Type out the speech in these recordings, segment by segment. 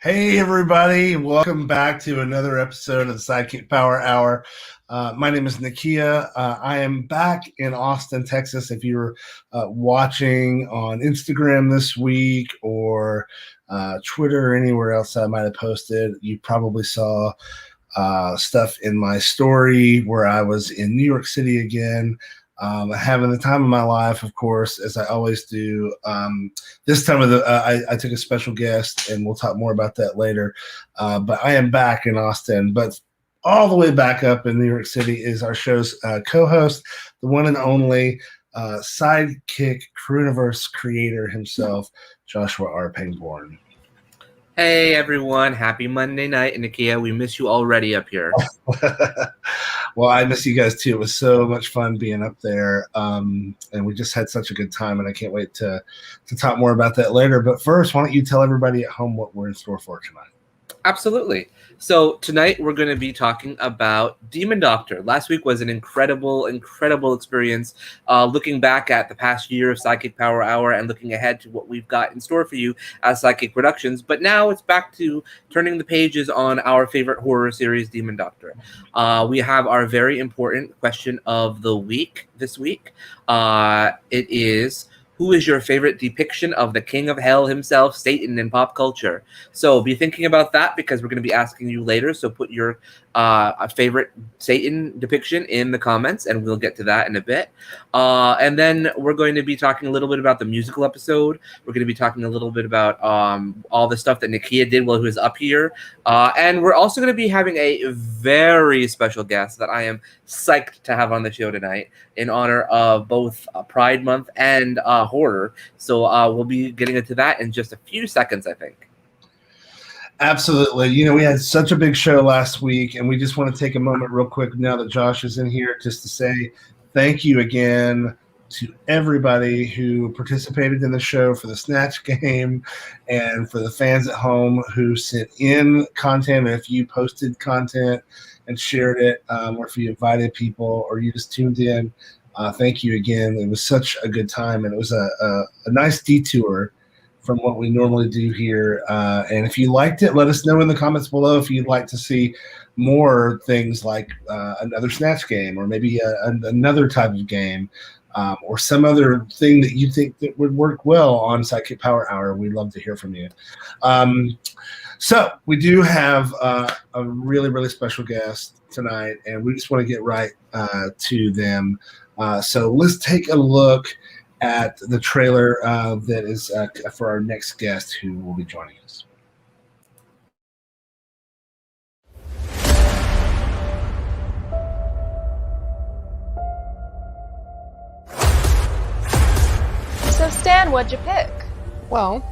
Hey, everybody. Welcome back to another episode of the SideKick Power Hour. My name is Nakia. I am back in Austin, Texas. If you were watching on Instagram this week or Twitter or anywhere else I might have posted, you probably saw stuff in my story where I was in New York City again. Having the time of my life, of course, as I always do. This time of I took a special guest, and we'll talk more about that later. But I am back in Austin. But all the way back up in New York City is our show's co-host, the one and only SideKick Crewniverse creator himself, Joshua R. Pangborn. Hey everyone, happy Monday night, and Nakia, we miss you already up here. Well, I miss you guys too. It was so much fun being up there, and we just had such a good time, and I can't wait to talk more about that later. But first, why don't you tell everybody at home what we're in store for tonight? Absolutely. So tonight we're going to be talking about Demon Doctor. Last week was an incredible experience, looking back at the past year of SideKick Power Hour and looking ahead to what we've got in store for you as SideKick Productions. But now it's back to turning the pages on our favorite horror series, Demon Doctor. We have our very important question of the week this week. It is, who is your favorite depiction of the King of Hell himself, Satan, in pop culture? So be thinking about that, because we're going to be asking you later. So put your favorite Satan depiction in the comments, and we'll get to that in a bit. And then we're going to be talking a little bit about the musical episode. We're going to be talking a little bit about all the stuff that Nakia did while he was up here. And we're also going to be having a very special guest that I am psyched to have on the show tonight in honor of both Pride Month and horror. So we'll be getting into that in just a few seconds, I think. Absolutely. You know, we had such a big show last week, and we just want to take a moment real quick now that Josh is in here just to say thank you again to everybody who participated in the show for the Snatch game and for the fans at home who sent in content. And if you posted content and shared it, or if you invited people or you just tuned in, thank you again. It was such a good time, and it was a nice detour from what we normally do here. And if you liked it, let us know in the comments below if you'd like to see more things like another Snatch game, or maybe another type of game, or some other thing that you think that would work well on SideKick Power Hour. We'd love to hear from you. So we do have a really special guest tonight, and we just want to get right to them. So let's take a look at the trailer that is for our next guest who will be joining us. So Stan, what'd you pick? Well,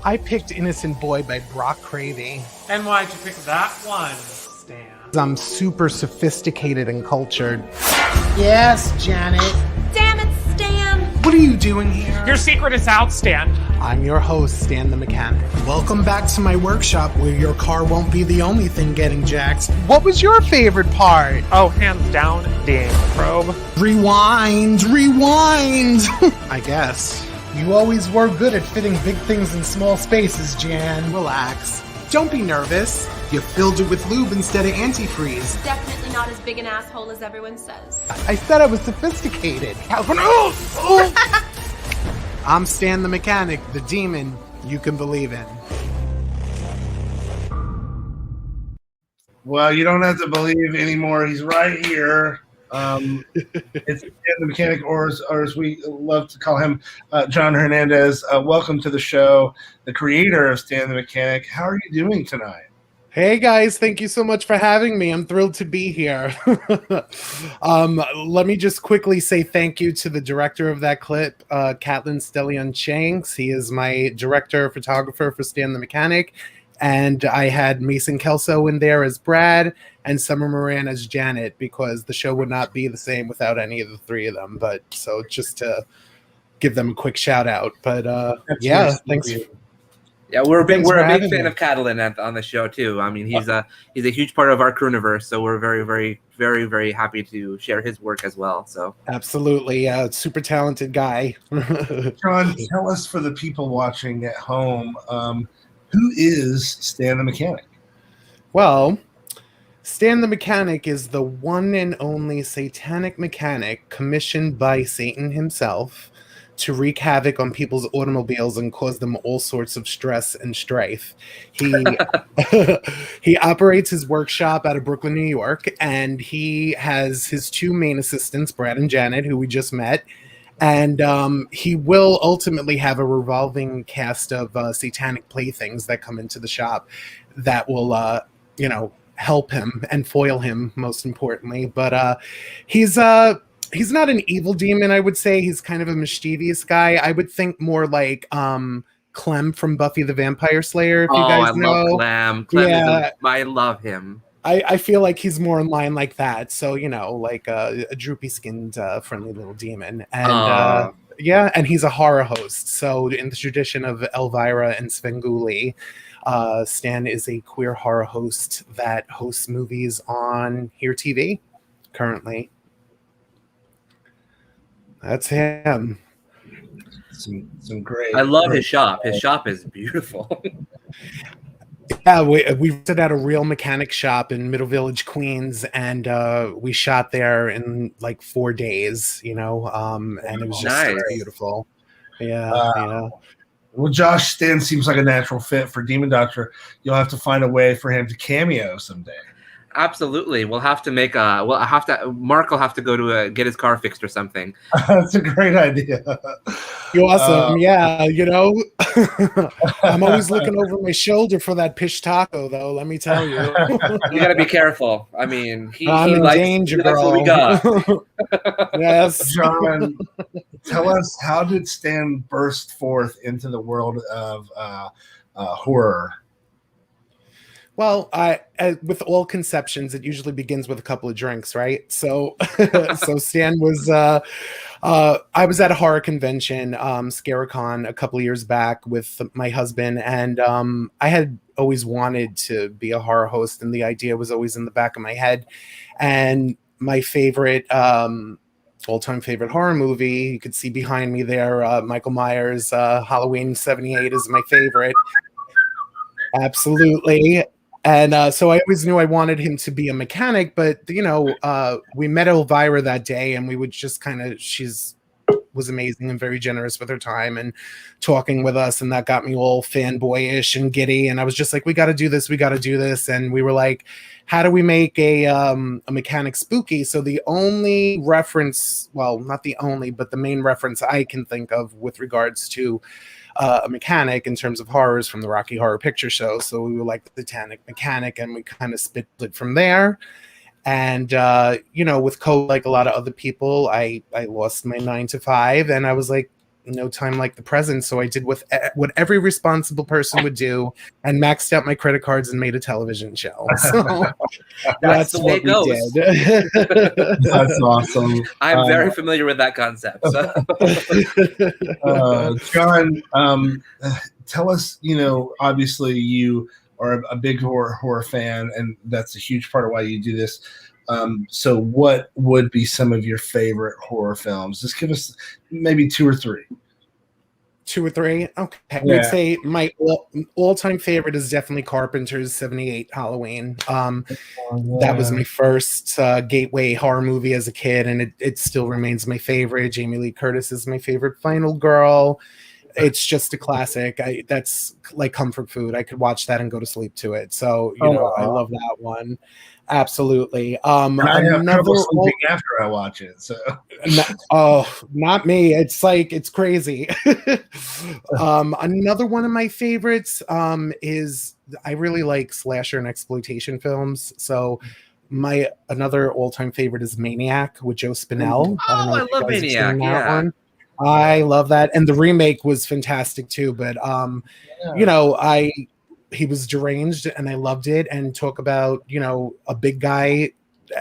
I picked Innocent Boy by Brock Cravey. And why'd you pick that one, Stan? I'm super sophisticated and cultured. Yes, Janet. Damn it, Stan! What are you doing here? Your secret is out, Stan. I'm your host, Stan the Mechanic. Welcome back to my workshop where your car won't be the only thing getting jacked. What was your favorite part? Oh, hands down, the probe. Rewind! I guess. You always were good at fitting big things in small spaces, Jan. Relax. Don't be nervous. You filled it with lube instead of antifreeze. Definitely not as big an asshole as everyone says. I said I was sophisticated. I'm Stan the Mechanic, the demon you can believe in. Well, you don't have to believe anymore. He's right here. It's Stan the Mechanic, or as we love to call him, John Hernandez. Welcome to the show, the creator of Stan the Mechanic. How are you doing tonight? Hey guys, thank you so much for having me. I'm thrilled to be here. Let me just quickly say thank you to the director of that clip, Catlin Stellion-Shanks. He is my director, photographer for Stan the Mechanic. And I had Mason Kelso in there as Brad and Summer Moran as Janet, because the show would not be the same without any of the three of them. But so just to give them a quick shout out. But yeah, thanks. Yeah, we're a big fan of Catalan on the show too. I mean, he's a huge part of our Crewniverse, so we're very happy to share his work as well. So absolutely, super talented guy. John, tell us, for the people watching at home, Who is Stan the Mechanic? Well, Stan the Mechanic is the one and only satanic mechanic commissioned by Satan himself to wreak havoc on people's automobiles and cause them all sorts of stress and strife. He he operates his workshop out of Brooklyn, New York, and he has his two main assistants, Brad and Janet, who we just met. And he will ultimately have a revolving cast of satanic playthings that come into the shop that will, help him and foil him, most importantly. But he's not an evil demon, I would say. He's kind of a mischievous guy. I would think more like Clem from Buffy the Vampire Slayer, if you guys know. Love Clem. Clem I love him. I feel like he's more in line like that. So, like a droopy-skinned, friendly little demon. And and he's a horror host. So in the tradition of Elvira and Svengoolie, Stan is a queer horror host that hosts movies on Here TV currently. That's him. Some great. I love his shop. His shop is beautiful. Yeah, we rented at a real mechanic shop in Middle Village, Queens, and we shot there in like 4 days, and it was just so beautiful. Yeah. Well, Josh, Stan seems like a natural fit for Demon Doctor. You'll have to find a way for him to cameo someday. Absolutely. Mark will have to go to get his car fixed or something. That's a great idea. You're awesome. I'm always looking over my shoulder for that pish taco, though. Let me tell you. You got to be careful. I mean, he in likes danger, that's what we got. Yes. John, tell us, how did Stan burst forth into the world of horror? Well, with all conceptions, it usually begins with a couple of drinks, right? So, so Stan was. I was at a horror convention, Scarecon, a couple of years back with my husband, and I had always wanted to be a horror host, and the idea was always in the back of my head. And my favorite, all-time favorite horror movie, you could see behind me there, Michael Myers' Halloween '78 is my favorite. Absolutely. And so I always knew I wanted him to be a mechanic, but, we met Elvira that day, and we would just she's was amazing and very generous with her time and talking with us. And that got me all fanboyish and giddy. And I was just like, we got to do this. We got to do this. And we were like, how do we make a mechanic spooky? So the only reference, well, not the only, but the main reference I can think of with regards to a mechanic in terms of horrors from the Rocky Horror Picture Show. So we were like the Satanic Mechanic, and we kind of spit it from there. And with COVID, like a lot of other people, I lost my 9 to 5, and I was like, no time like the present. So I did what every responsible person would do, and maxed out my credit cards and made a television show. So that's the way what it goes. That's awesome. I'm very familiar with that concept. So. John, tell us, obviously you are a big horror fan, and that's a huge part of why you do this. So what would be some of your favorite horror films? Just give us maybe 2 or 3. 2 or 3? Okay. Yeah. I would say my all-time favorite is definitely Carpenter's 78 Halloween. That was my first gateway horror movie as a kid, and it still remains my favorite. Jamie Lee Curtis is my favorite final girl. It's just a classic. That's like comfort food. I could watch that and go to sleep to it. So, I love that one. Absolutely. And I have trouble sleeping after I watch it. So, not me. It's crazy. Another one of my favorites is I really like slasher and exploitation films. So, another all-time favorite is Maniac with Joe Spinell. I love Maniac. Yeah. One. I love that, and the remake was fantastic too. But he was deranged, and I loved it. And talk about a big guy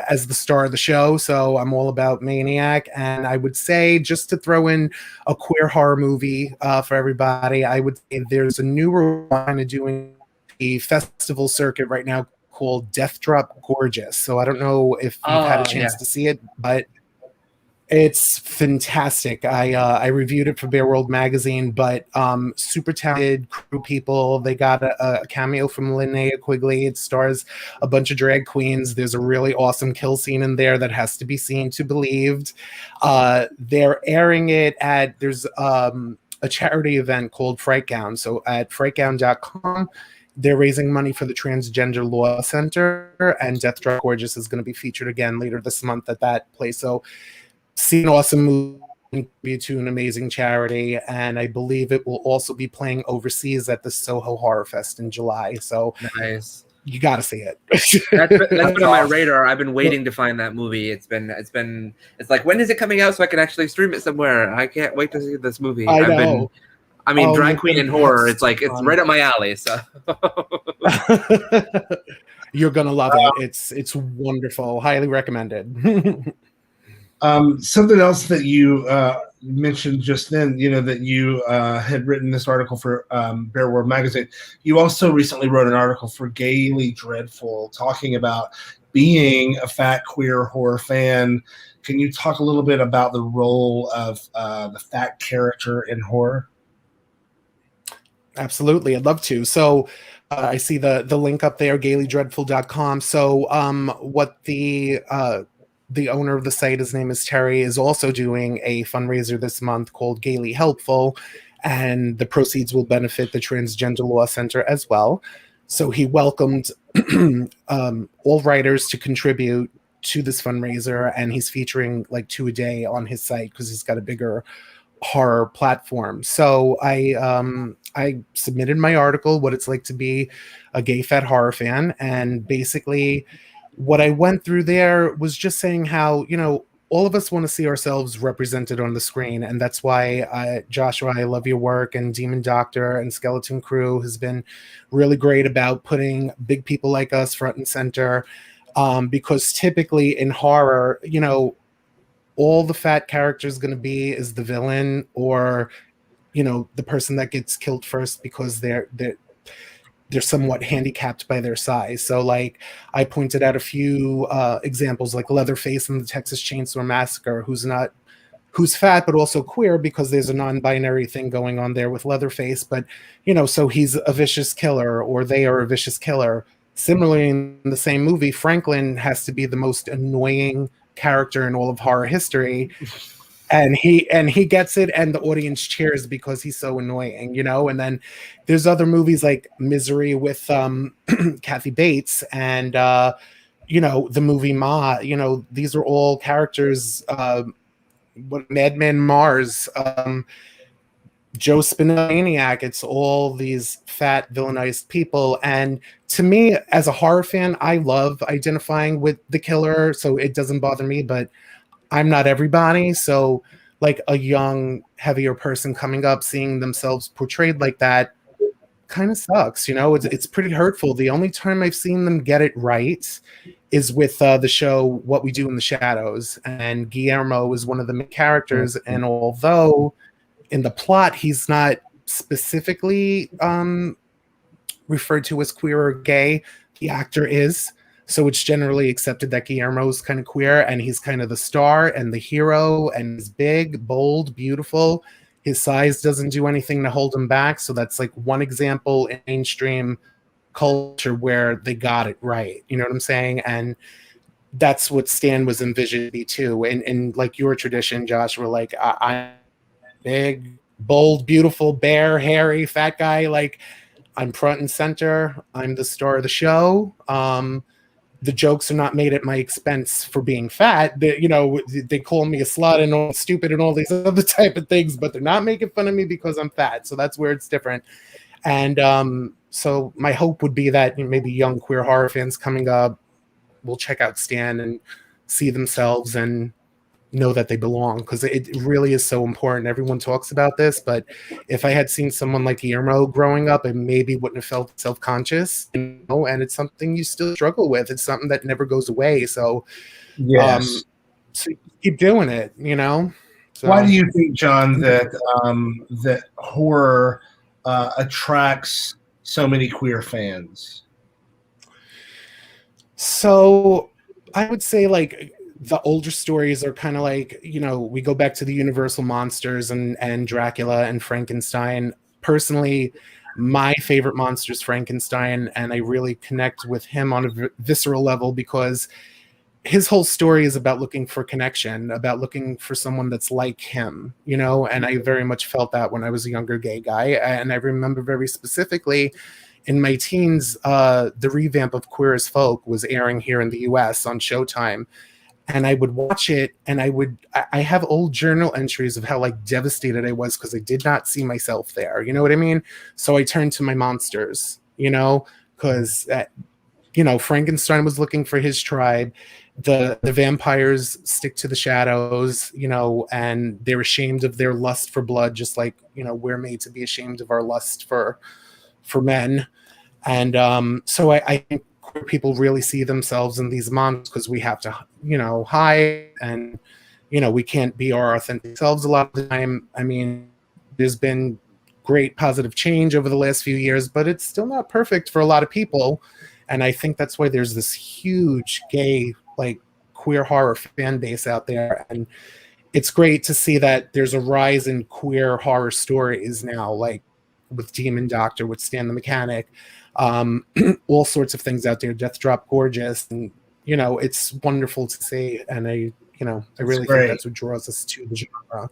as the star of the show. So I'm all about Maniac. And I would say, just to throw in a queer horror movie for everybody, I would say there's a newer one doing a festival circuit right now called Death Drop Gorgeous. So I don't know if you've had a chance to see it, but It's fantastic. I reviewed it for Bear World magazine, but super talented crew people. They got a cameo from Linnea Quigley. It stars a bunch of drag queens. There's a really awesome kill scene in there that has to be seen to believed. They're airing it at there's a charity event called Fright Gown. So at frightgown.com, they're raising money for the Transgender Law Center, and Death Drop Gorgeous is going to be featured again later this month at that place. So see an awesome movie to an amazing charity, and I believe it will also be playing overseas at the Soho Horror Fest in July. So Nice. you got to see it. That's been on my radar. I've been waiting to find that movie. It's like, when is it coming out so I can actually stream it somewhere? I can't wait to see this movie. I know. Drag queen and horror. It's like it's right up my alley. So you're gonna love it. It's wonderful. Highly recommended. Something else that you mentioned just then, that you had written this article for Bear World magazine. You also recently wrote an article for Gaily Dreadful talking about being a fat queer horror fan. Can you talk a little bit about the role of the fat character in horror? Absolutely, I'd love to. So I see the link up there, gailydreadful.com. So what the owner of the site, his name is Terry, is also doing a fundraiser this month called Gaily Helpful, and the proceeds will benefit the Transgender Law Center as well. So he welcomed all writers to contribute to this fundraiser, and he's featuring like 2 a day on his site because he's got a bigger horror platform. So I submitted my article, what it's like to be a gay fat horror fan, and basically what I went through there was just saying how, all of us want to see ourselves represented on the screen. And that's why, Joshua, I love your work, and Demon Doctor and Skeleton Crew has been really great about putting big people like us front and center. Because typically in horror, all the fat character is going to be is the villain, or, the person that gets killed first because they're somewhat handicapped by their size. So like I pointed out a few examples, like Leatherface in the Texas Chainsaw Massacre, who's fat but also queer because there's a non-binary thing going on there with Leatherface, but so he's a vicious killer, or they are a vicious killer. Similarly, in the same movie, Franklin has to be the most annoying character in all of horror history. And he gets it, and the audience cheers because he's so annoying, And then there's other movies like Misery with Kathy Bates, and the movie Ma. These are all characters. Madman Mars, Joe Spinamaniac. It's all these fat villainized people, and to me, as a horror fan, I love identifying with the killer, so it doesn't bother me, but I'm not everybody. So like a young, heavier person coming up, seeing themselves portrayed like that kind of sucks. It's pretty hurtful. The only time I've seen them get it right is with the show What We Do in the Shadows. And Guillermo is one of the main characters. And although in the plot, he's not specifically referred to as queer or gay, the actor is. So it's generally accepted that Guillermo's kind of queer, and he's kind of the star and the hero, and he's big, bold, beautiful. His size doesn't do anything to hold him back. So that's like one example in mainstream culture where they got it right. You know what I'm saying? And that's what Stan was envisioned to be too. And like your tradition, Josh, were like, I'm big, bold, beautiful, bare, hairy, fat guy. Like, I'm front and center. I'm the star of the show. The jokes are not made at my expense for being fat. They call me a slut and all stupid and all these other type of things, but they're not making fun of me because I'm fat. So that's where it's different. And so my hope would be that maybe young queer horror fans coming up will check out Stan and see themselves and know that they belong, because it really is so important. Everyone talks about this, but if I had seen someone like Guillermo growing up, I maybe wouldn't have felt self-conscious, and it's something you still struggle with. It's something that never goes away. So yes, so keep doing it, So, why do you think, John, that that horror attracts so many queer fans? So I would say, like, the older stories are kind of like, we go back to the Universal monsters and Dracula and Frankenstein. Personally, my favorite monster is Frankenstein, and I really connect with him on a visceral level because his whole story is about looking for connection, about looking for someone that's like him, and I very much felt that when I was a younger gay guy. And I remember very specifically in my teens, the revamp of Queer as Folk was airing here in the US on Showtime. And I would watch it, and I have old journal entries of how like devastated I was because I did not see myself there. You know what I mean? So I turned to my monsters, because Frankenstein was looking for his tribe. The vampires stick to the shadows, and they're ashamed of their lust for blood, just like, we're made to be ashamed of our lust for men. And so I think queer people really see themselves in these monsters because we have to, hide, and, we can't be our authentic selves a lot of the time. I mean, there's been great positive change over the last few years, but it's still not perfect for a lot of people. And I think that's why there's this huge gay, like, queer horror fan base out there. And it's great to see that there's a rise in queer horror stories now, like with Demon Doctor, with Stan the Mechanic, all sorts of things out there, Death Drop Gorgeous. And, it's wonderful to see. And I really think that's what draws us to the genre.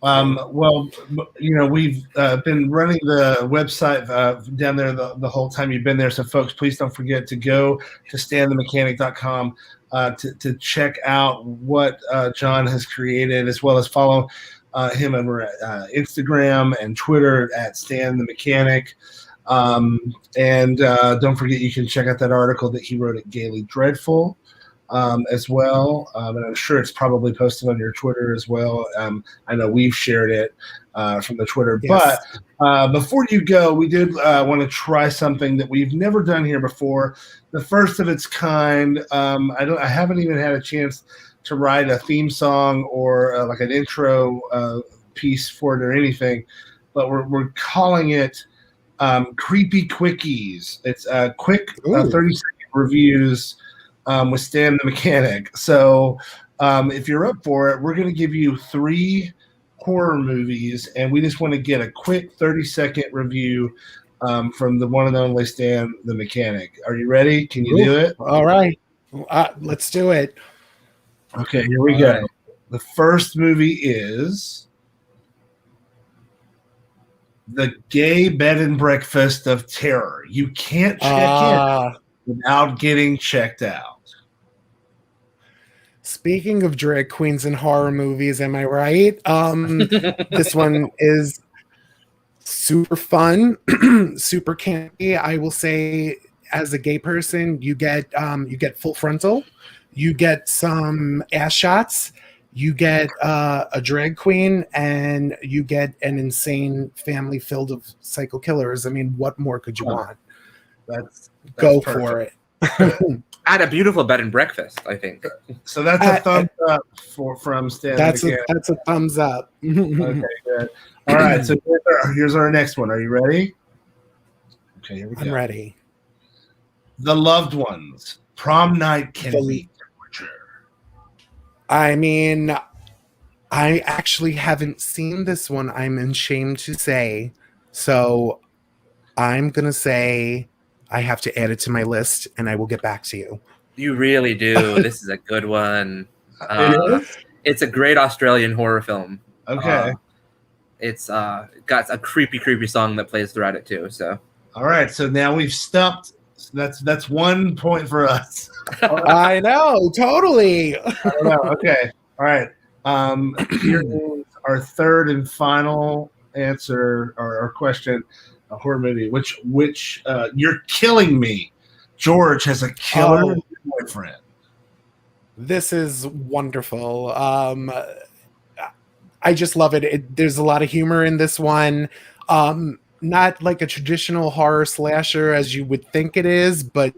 Well, we've been running the website down there the whole time you've been there. So, folks, please don't forget to go to stanthemechanic.com to check out what John has created, as well as follow him over Instagram and Twitter at Stan the Mechanic. And don't forget, you can check out that article that he wrote at Gaily Dreadful. As well, and I'm sure it's probably posted on your Twitter as well. I know we've shared it from the Twitter. Yes. But before you go, we did want to try something that we've never done here before, the first of its kind. I haven't even had a chance to write a theme song or like an intro piece for it or anything, but we're calling it Creepy Quickies. It's quick 30-second reviews. With Stan the Mechanic. So if you're up for it, we're going to give you 3 horror movies, and we just want to get a quick 30-second review from the one and only Stan the Mechanic. Are you ready? Can you do it? All right. Let's do it. Okay, here we go. Right. The first movie is The Gay Bed and Breakfast of Terror. You can't check in without getting checked out. Speaking of drag queens and horror movies, am I right? This one is super fun, super campy. I will say, as a gay person, you get full frontal, you get some ass shots, you get a drag queen, and you get an insane family filled of psycho killers. I mean, what more could you want? That's go perfect. For it. At a beautiful bed and breakfast, I think. So that's a thumbs up from Stan. That's a thumbs up. Okay, good. All right, so here's our next one. Are you ready? Okay, here we go. I'm ready. The Loved Ones. Prom night can be torture. I mean, I actually haven't seen this one, I'm ashamed to say. So I'm going to say I have to add it to my list, and I will get back to you. You really do. This is a good one. It's a great Australian horror film. Okay. It's got a creepy song that plays throughout it too. So. All right. So now we've stumped. That's 1 point for us. I know. Totally. I know. Okay. All right. Here's our third and final answer or question. A horror movie. Which You're Killing Me. George has a killer boyfriend. This is wonderful. I just love it. There's a lot of humor in this one. Not like a traditional horror slasher as you would think it is, but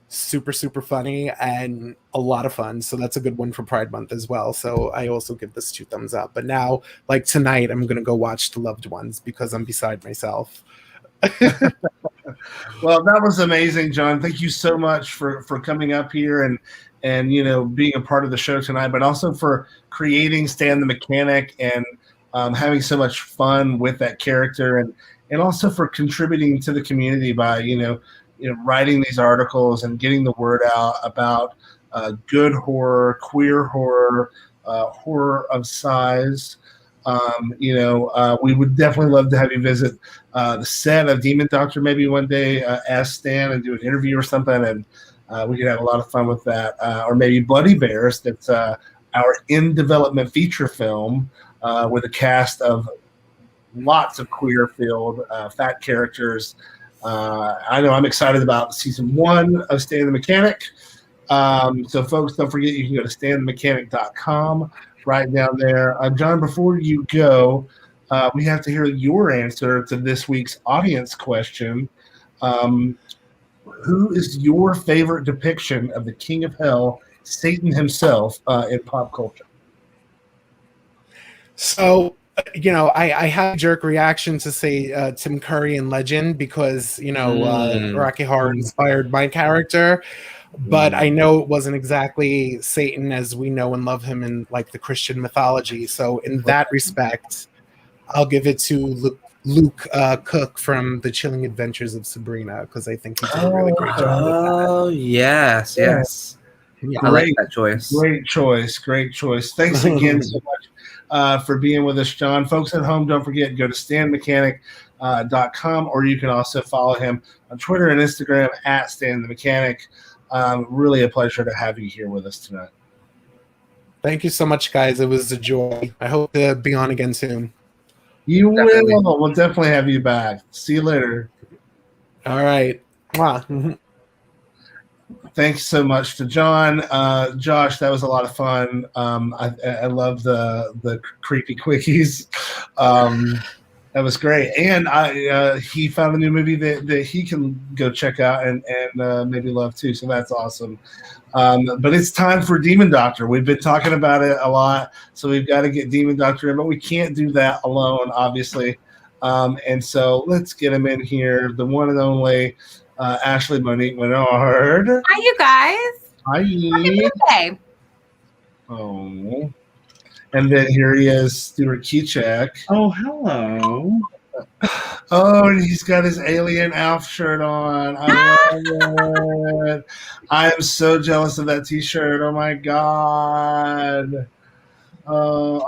super funny and a lot of fun. So that's a good one for Pride Month as well. So I also give this 2 thumbs up. But now, like tonight, I'm gonna go watch The Loved Ones because I'm beside myself. Well, that was amazing, John. Thank you so much for coming up here and being a part of the show tonight, but also for creating Stan the Mechanic and having so much fun with that character, and also for contributing to the community by writing these articles and getting the word out about good horror, queer horror, horror of size. We would definitely love to have you visit the set of Demon Doctor maybe one day, ask Stan and do an interview or something, and we could have a lot of fun with that. Or maybe Bloody Bears, that's our in development feature film with a cast of lots of queer-filled fat characters. I know I'm excited about season 1 of Stan the Mechanic. So folks, don't forget you can go to stanthemechanic.com right down there. John, before you go, we have to hear your answer to this week's audience question. Who is your favorite depiction of the King of Hell, Satan himself, in pop culture? So, I had a jerk reaction to say Tim Curry in Legend because, Rocky Horror inspired my character. But I know it wasn't exactly Satan as we know and love him in like the Christian mythology. So in that respect, I'll give it to Luke Cook from The Chilling Adventures of Sabrina, because I think he did a really great job with that. Oh, yes. Yeah, I like that choice. Great choice. Thanks again so much for being with us, John. Folks at home, don't forget, go to stanmechanic.com, or you can also follow him on Twitter and Instagram at Stan the Mechanic. Really a pleasure to have you here with us tonight. Thank you so much, guys. It was a joy. I hope to be on again soon. You will. We'll definitely have you back. See you later. All right. Wow. Thanks so much to John. Josh, that was a lot of fun. I love the creepy quickies. That was great. And he found a new movie that he can go check out and maybe love too. So that's awesome. But it's time for Demon Doctor. We've been talking about it a lot. So we've got to get Demon Doctor in, but we can't do that alone, obviously. And so let's get him in here. The one and only Ashley Monique Menard. Hi, you guys. Hi. Happy birthday. Oh. And then here he is, Stuart Kiczek. Oh, hello. Oh, and he's got his Alien Alf shirt on. I love it. I am so jealous of that T-shirt. Oh, my God. Oh,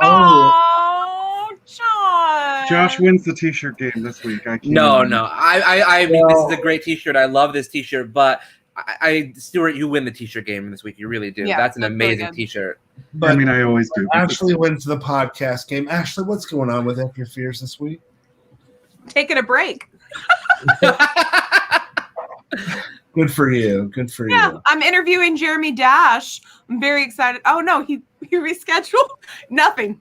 John. Josh wins the T-shirt game this week. I can't. No. I mean, this is a great T-shirt. I love this T-shirt, but Stuart, you win the T-shirt game this week. You really do. Yeah, that's an that's amazing really good. T-shirt. But I mean, I always do. Ashley wins the podcast game. Ashley, what's going on with F Your Fears this week? Taking a break. Good for you. Yeah, I'm interviewing Jeremy Dash. I'm very excited. Oh, no, he rescheduled. Nothing.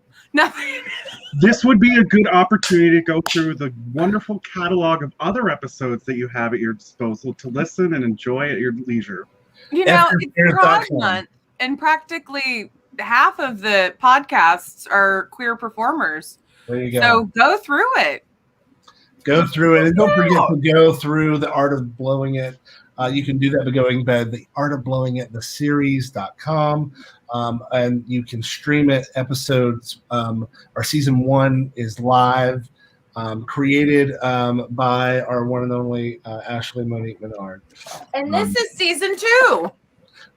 This would be a good opportunity to go through the wonderful catalog of other episodes that you have at your disposal to listen and enjoy at your leisure. You know, it's Pride FyourFears.com. Month, and practically half of the podcasts are queer performers. There you go. So go through it. Go through it. And don't forget to go through The Art of Blowing It. You can do that by going to The Art of Blowing It, theseries.com. And you can stream it. Episodes, our season 1 is live, created by our one and only Ashley Monique Menard. And this is season 2.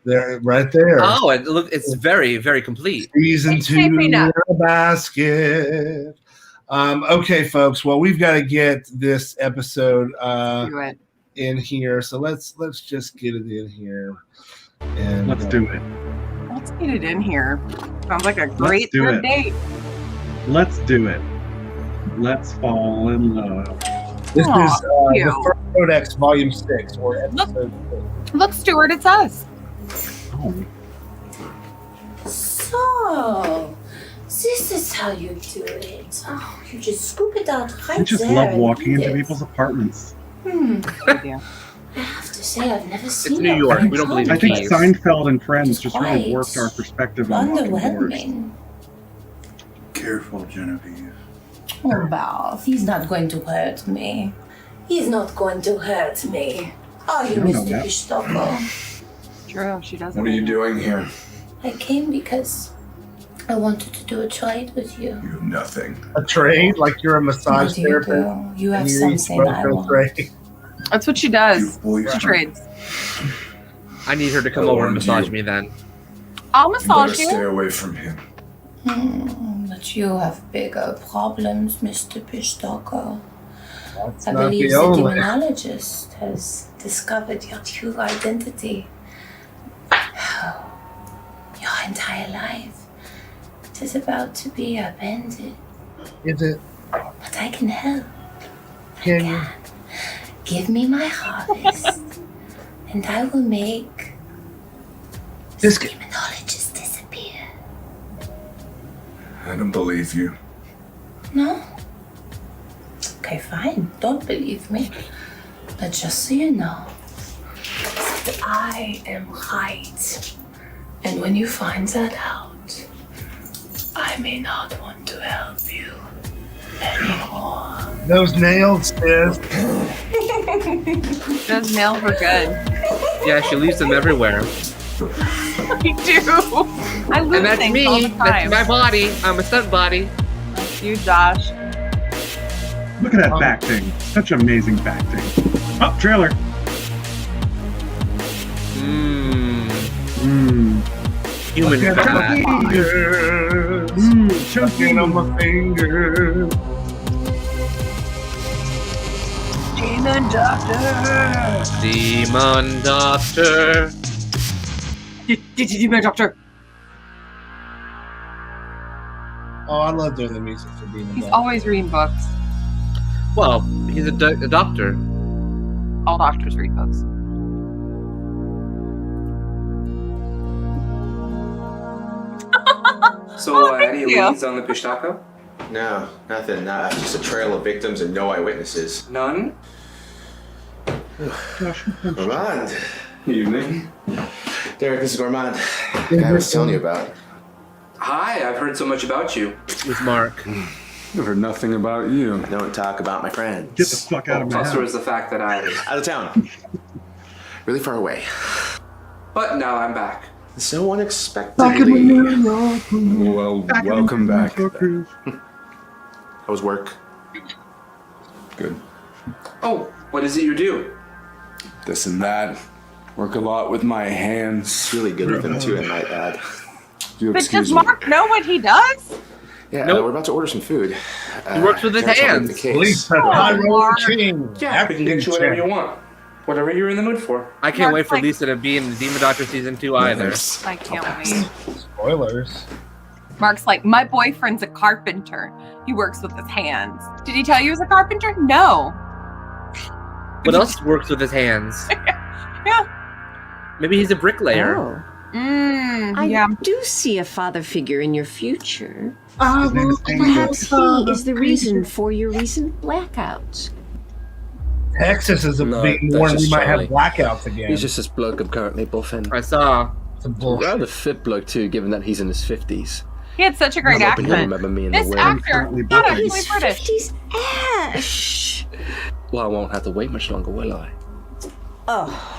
There, right there. Oh, it's very, very complete. Season It's 2 shaping up. in a basket. Okay, folks. Well, we've got to get this episode Do it. in here. So let's just get it in here. And Let's do it. Let's get it in here. Sounds like a great do third it. date. Let's do it. Let's fall in love. This Aw, is the cute. First Codex Volume 6, or episode 6. Look, Stuart, it's us. Oh, So, this is how you do it. Oh, you just scoop it out right I just there love and walking eat into it. people's apartments. I have to say, I've never seen New it York. on We don't believe I in think Keys. Seinfeld and Friends just really Quite worked our perspective on walking doors. underwhelming. Careful, Genevieve. Oh, Balth, he's not going to hurt me. He's not going to hurt me. Are you, You don't know Mr. that. Pistocco? True, she doesn't. What are you doing here? I came because I wanted to do a trade with you. You have nothing. A trade? Like you're a massage What do you therapist? do? You have and you eat something I smoke want. trade? That's what she does. You boys She trades. I need her to come over and massage me then. I'll You better massage stay you. away from him. But you have bigger problems, Mr. Pishtalker. That's I not believe the the only. demonologist has discovered your true identity. Your entire life is about to be upended. Is it? But I can help. Can you? Give me my harvest, and I will make This the demonologist disappear. I don't believe you. No? Okay, fine. Don't believe me. But just so you know, that I am right. And when you find that out, I may not want to help you anymore. Those nails, sis. Those nails were good. Yeah, she leaves them everywhere. I do. I lose And that's things me. all the That's time. my body. I'm a stunt body. You, Josh. Look at that back thing. Such amazing back thing. Oh, trailer. Human Look at fat. my fingers. Chunky. Looking on my fingers. Demon Doctor. Demon Doctor. Demon Doctor. Oh, I love doing the music for Demon He's Doctor. always reading books. Well, he's a doctor. All doctors read books. So, any thank you. leads on the Pishtaka? No, nothing. Just a trail of victims and no eyewitnesses. None? Gourmand. Evening. Derek, this is Gourmand. The guy I was telling you about. Hi, I've heard so much about you. With Mark. I've heard nothing about you. Don't talk about my friends. Get the fuck out of my Also, house. is the fact that I. Out of town. Really far away. But now I'm back. So unexpectedly. Well, welcome back. How was work? Good. Oh, what is it you do? This and that. Work a lot with my hands. It's really good with them too, I might add. You But excuse does me. Mark know what he does? Yeah, Nope. we're about to order some food. He works with his Terrence will make hands. the case. Police have Oh, high roller Mark. king. Yeah, we can get you whatever you want. Whatever you're in the mood for. I can't Mark's wait for like- Lisa to be in the Demon Doctor season 2 either. I can't wait. Spoilers. Mark's like, my boyfriend's a carpenter. He works with his hands. Did he tell you he was a carpenter? No. What else works with his hands? Yeah. Maybe he's a bricklayer. Oh, I Yeah. do see a father figure in your future. I will Perhaps he is the reason for your recent blackouts. Texas is No, being that's warned we just might Charlie. have blackouts again. He's just this bloke I'm currently buffing. I saw. Some bullshit. Rather fit bloke too, given that he's in his 50s. He had such a great I'm hoping he'll accent. remember me in This the wind. actor, not actually British. 50s Ash. Well, I won't have to wait much longer, will I? Oh,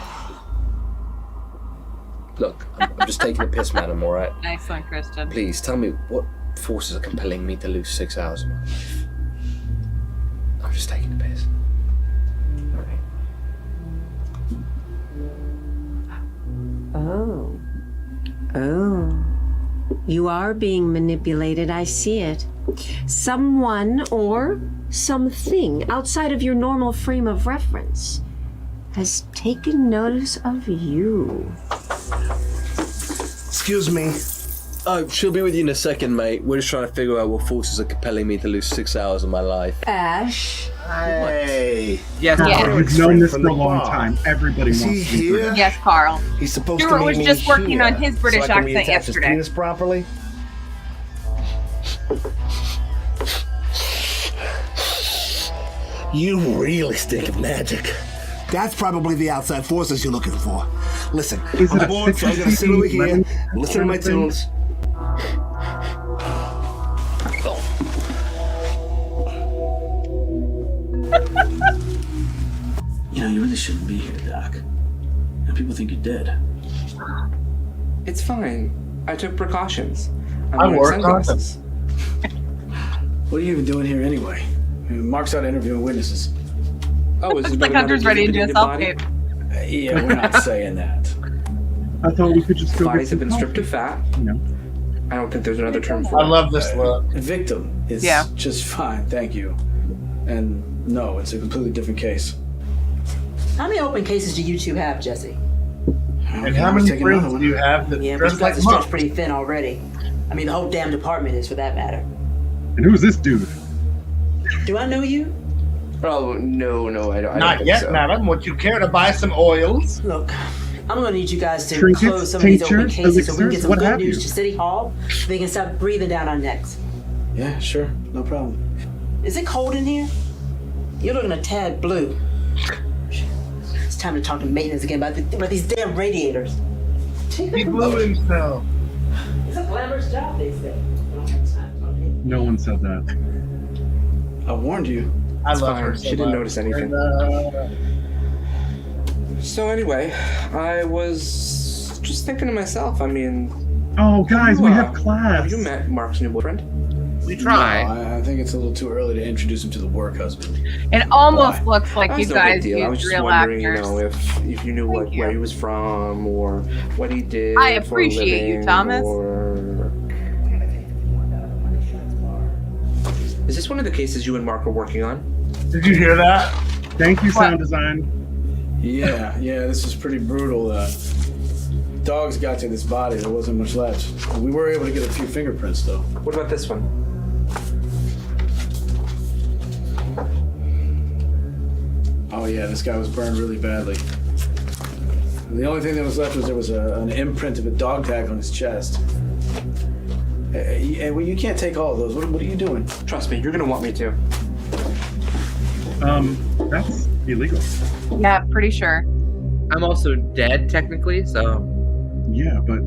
Look, I'm just taking a piss, man. I'm alright. Nice one, Christian. Please tell me what forces are compelling me to lose 6 hours of my life. I'm just taking a piss. Alright. oh, oh. You are being manipulated. I see it. Someone or something outside of your normal frame of reference has taken notice of you. Excuse me. Oh, she'll be with you in a second, mate. We're just trying to figure out what forces are compelling me to lose 6 hours of my life. Ash. Hey. Yes. We've known this for a long time. Everybody wants to be British. Yes, Carl. He's supposed Stuart to was meet just me working here, on his British so I can accent reattach his yesterday. penis properly. You really stink of magic. That's probably the outside forces you're looking for. Listen, Is it I'm a bored, so I'm gonna sit over here and listen to my thing? tunes. You know, you really shouldn't be here, Doc. And people think you're dead. It's fine. I took precautions. I wearing wore sunglasses. What are you even doing here anyway? I mean, Mark's out interviewing witnesses. Oh, is It's it like Hunter's ready to do a self tape. Yeah, we're not saying that. I thought we could just go Bodies get have been stripped of fat. No. I don't think there's another term for it. I love this look. Victim is Yeah. just fine, thank you. And no, it's a completely different case. How many open cases do you two have, Jesse? And how many friends do you have that Yeah, but dress you like guys are stretched monks? pretty thin already. I mean, the whole damn department is, for that matter. And who's this dude? Do I know you? Oh, no, I don't Not think yet, so. madam. Would you care to buy some oils? Look, I'm gonna need you guys to Trinkets, close some of these open tinctures, cases so we can elixirs, get some what good have news you? to City Hall so they can stop breathing down our necks. Yeah, sure, no problem. Is it cold in here? You're looking a tad blue. It's time to talk to maintenance again about these damn radiators. He blew himself. It's a glamorous job, they say. No one said that. I warned you. I It's love fine. her so She didn't much. notice anything. And, So anyway, I was just thinking to myself, I mean... Oh, guys, we have Have class. you met Mark's new boyfriend? We try. No, I think it's a little too early to introduce him to the work husband. It almost looks like you That's no guys big deal. I was used just real wondering, actors. you know, if you knew Thank you. where he was from or what he did. I for a appreciate you, living, Thomas. Or... Is this one of the cases you and Mark are working on? Did you hear that? Thank you, What? sound design. Yeah, this is pretty brutal. Dogs got to this body, there wasn't much left. We were able to get a few fingerprints, though. What about this one? Oh yeah, this guy was burned really badly. And the only thing that was left was there was an imprint of a dog tag on his chest. Well, you can't take all of those. What are you doing? Trust me, you're gonna want me to. That's illegal. Yeah, pretty sure. I'm also dead technically, so Yeah, but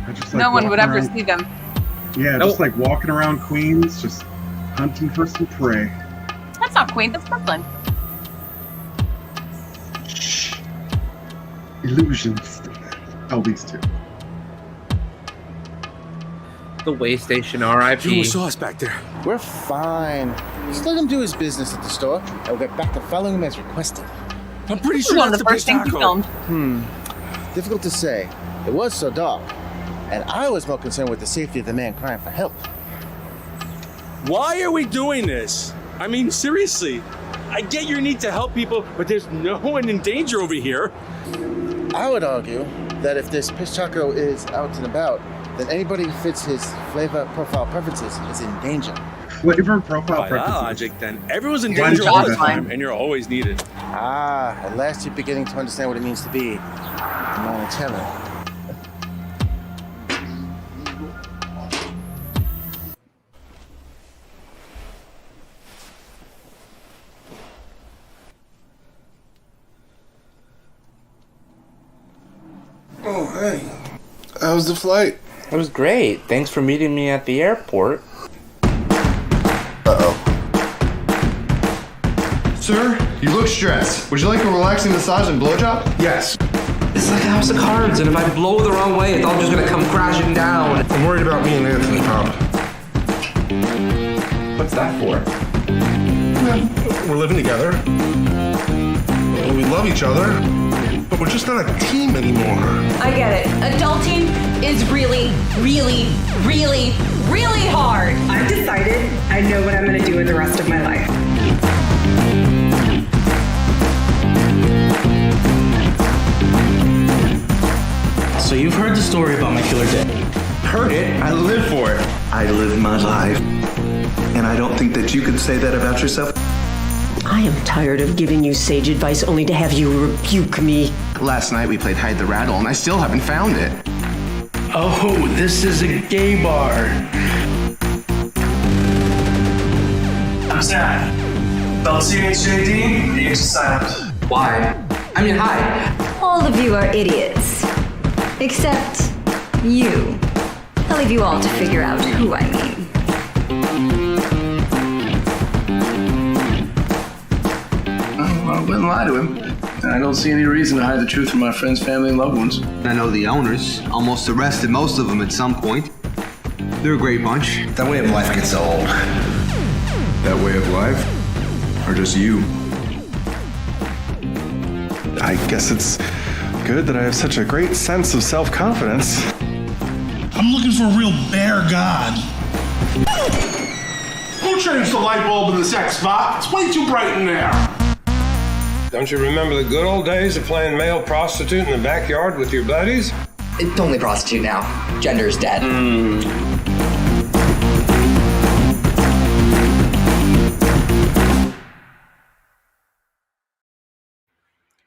I just like No one would walking ever around- see them. Yeah, Nope. just like walking around Queens, just hunting for some prey. That's not Queens, that's Brooklyn. Illusions. Oh, these two. the way station RIP. saw us back there. We're fine. Just let him do his business at the store. I'll get back to following him as requested. I'm pretty sure one of the first things you filmed. Difficult to say. It was so dark. And I was more concerned with the safety of the man crying for help. Why are we doing this? I mean, seriously. I get your need to help people, but there's no one in danger over here. I would argue that if this piss taco is out and about, then anybody who fits his flavor profile preferences is in danger. Flavor profile By that preferences. logic, then everyone's in Why danger did you all do the that? time, and you're always needed. Ah, at last you're beginning to understand what it means to be monotone. Oh, hey. How's the flight? It was great. Thanks for meeting me at the airport. Uh-oh. Sir, you look stressed. Would you like a relaxing massage and blowjob? Yes. It's like a house of cards, and if I blow the wrong way, it's all just gonna come crashing down. I'm worried about me and Anthony, Pop. What's that for? We're living together. We love each other, but we're just not a team anymore. I get it. Adulting is really, really, really, really hard. I've decided I know what I'm going to do with the rest of my life. So you've heard the story about my killer day. Heard it. I live for it. I live my life. And I don't think that you could say that about yourself. I am tired of giving you sage advice only to have you rebuke me. Last night we played Hide the Rattle, and I still haven't found it. Oh, this is a gay bar. I'm Sad. LCHJD, the sign up. Why? I mean, hi. All of you are idiots. Except you. I'll leave you all to figure out who I mean. lie to him. And I don't see any reason to hide the truth from my friends, family, and loved ones. I know the owners. Almost arrested most of them at some point. They're a great bunch. That way of life gets old. That way of life? Or just you? I guess it's good that I have such a great sense of self-confidence. I'm looking for a real bear god. Who changed the light bulb in the sex spot? It's way too bright in there. Don't you remember the good old days of playing male prostitute in the backyard with your buddies? It's only prostitute now. Gender's dead.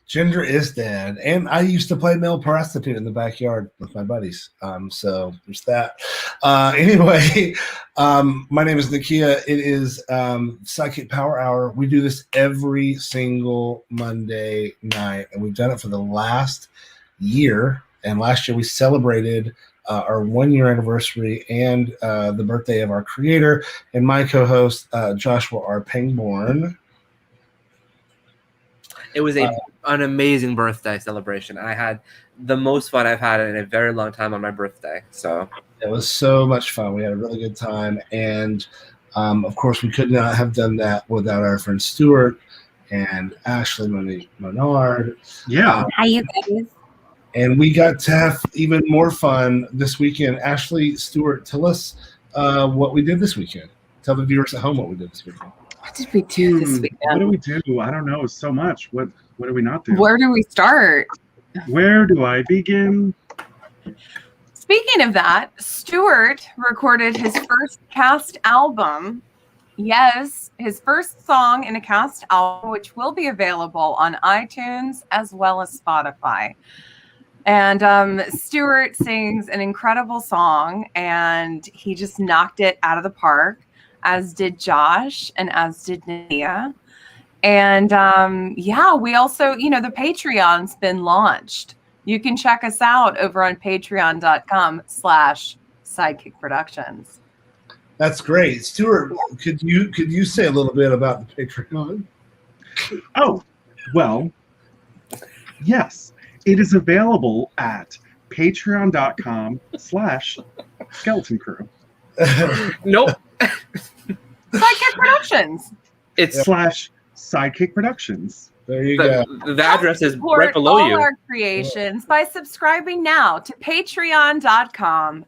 Gender is dead, and I used to play male prostitute in the backyard with my buddies. So there's that. Anyway, my name is Nakia. It is SideKick Power Hour. We do this every single Monday night, and we've done it for the last year. And last year we celebrated our 1 year anniversary and the birthday of our creator and my co-host Joshua R. Pangborn. It was an amazing birthday celebration. I had the most fun I've had in a very long time on my birthday. So it was so much fun. We had a really good time. And of course, we could not have done that without our friend Stuart and Ashley, Monique, Menard. Yeah. Hi, you guys. And we got to have even more fun this weekend. Ashley, Stuart, tell us what we did this weekend. Tell the viewers at home what we did this weekend. What did we do this weekend? What do we do? I don't know. So much. What do we not do? Where do we start? Where do I begin? Speaking of that, Stuart recorded his first cast album. Yes, his first song in a cast album, which will be available on iTunes as well as Spotify. And Stuart sings an incredible song, and he just knocked it out of the park, as did Josh and as did Nakia. And yeah, we also, the Patreon's been launched. You can check us out over on patreon.com/SideKick Productions. That's great. Stuart, could you say a little bit about the Patreon? Oh, well, yes. It is available at patreon.com/Skeleton Crew. Nope. SideKick Productions. It's /SideKick Productions. There you go. The address is Support right below all you. our creations by subscribing now to patreon.com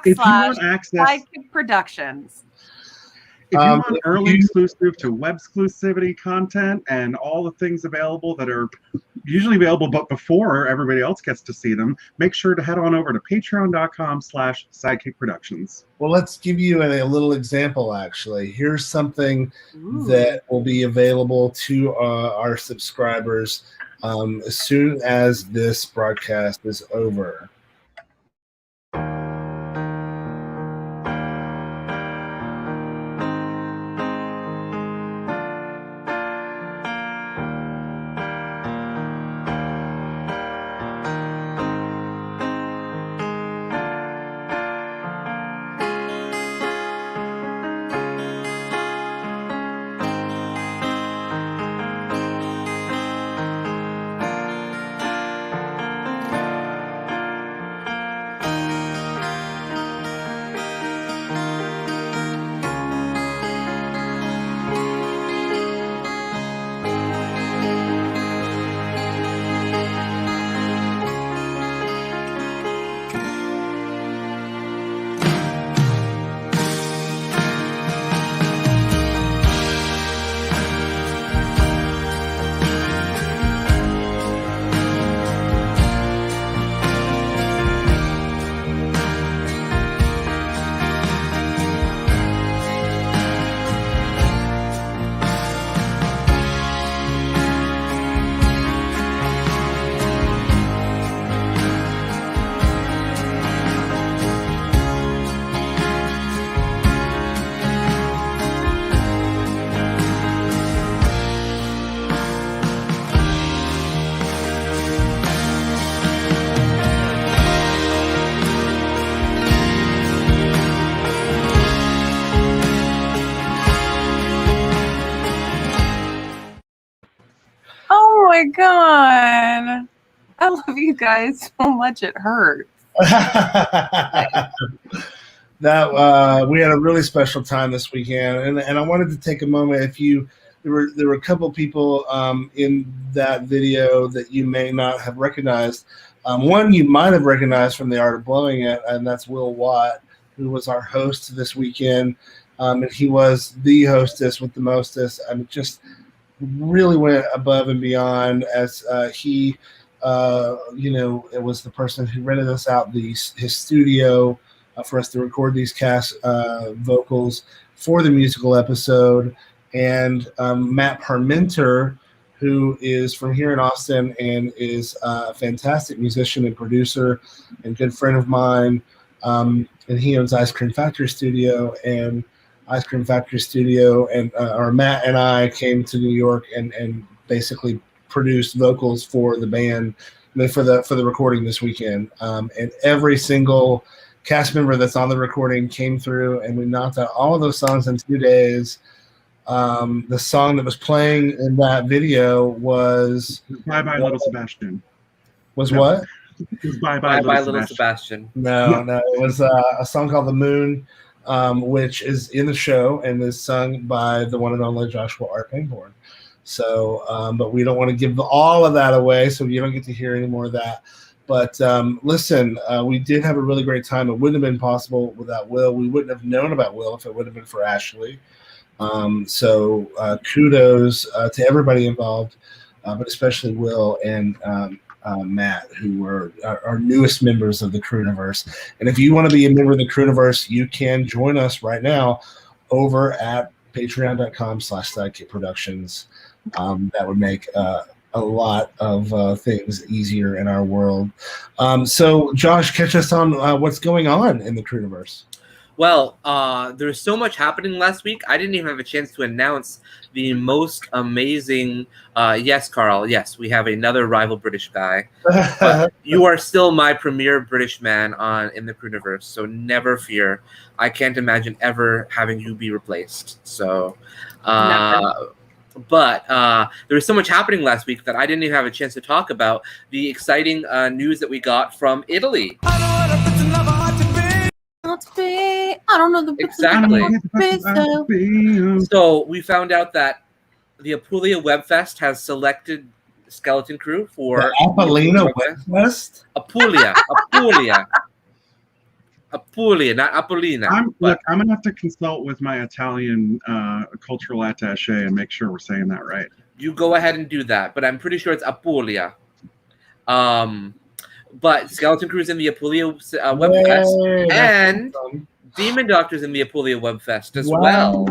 If you want access, /SideKick Productions. if you want early exclusive to web exclusivity content and all the things available that are usually available but before everybody else gets to see them, make sure to head on over to patreon.com/SideKick Productions. Well, let's give you a little example, actually. Here's something that will be available to our subscribers as soon as this broadcast is over. my god. I love you guys so much it hurts. That we had a really special time this weekend, and I wanted to take a moment. There were a couple people in that video that you may not have recognized. One you might have recognized from The Art of Blowing It, and that's Will Watt, who was our host this weekend. And he was the hostess with the mostest. I mean, just really went above and beyond as he, it was the person who rented us out his studio for us to record these cast vocals for the musical episode. And Matt Parmenter, who is from here in Austin and is a fantastic musician and producer and good friend of mine. And he owns Ice Cream Factory Studio, and Matt and I came to New York and basically produced vocals for the band for the recording this weekend. And every single cast member that's on the recording came through, and we knocked out all of those songs in 2 days. The song that was playing in that video was Bye Bye Little Sebastian. Was no. What? It was Bye Bye Little Sebastian. No, it was a song called The Moon, which is in the show and is sung by the one and only Joshua R. Pangborn. So, but we don't want to give all of that away, so you don't get to hear any more of that. But listen, we did have a really great time. It wouldn't have been possible without Will. We wouldn't have known about Will if it would have been for Ashley. So kudos to everybody involved, but especially Will and Matt, who were our newest members of the Crewniverse. And if you want to be a member of the Crewniverse, you can join us right now over at patreon.com/SideKick Productions. That would make a lot of things easier in our world. So, Josh, catch us on what's going on in the Crewniverse. Well, there was so much happening last week. I didn't even have a chance to announce the most amazing. Yes, Carl. Yes, we have another rival British guy. But you are still my premier British man in the Crewniverse, so never fear. I can't imagine ever having you be replaced. So, but there was so much happening last week that I didn't even have a chance to talk about the exciting news that we got from Italy. I don't know the exactly. So we found out that the Apulia Webfest has selected Skeleton Crew for the Apulia Webfest. Apulia, not Apollina. Look, I'm gonna have to consult with my Italian cultural attaché and make sure we're saying that right. You go ahead and do that, but I'm pretty sure it's Apulia. But Skeleton Crew's in the Apulia Webfest, and Demon Doctor's in the Apulia Webfest as well.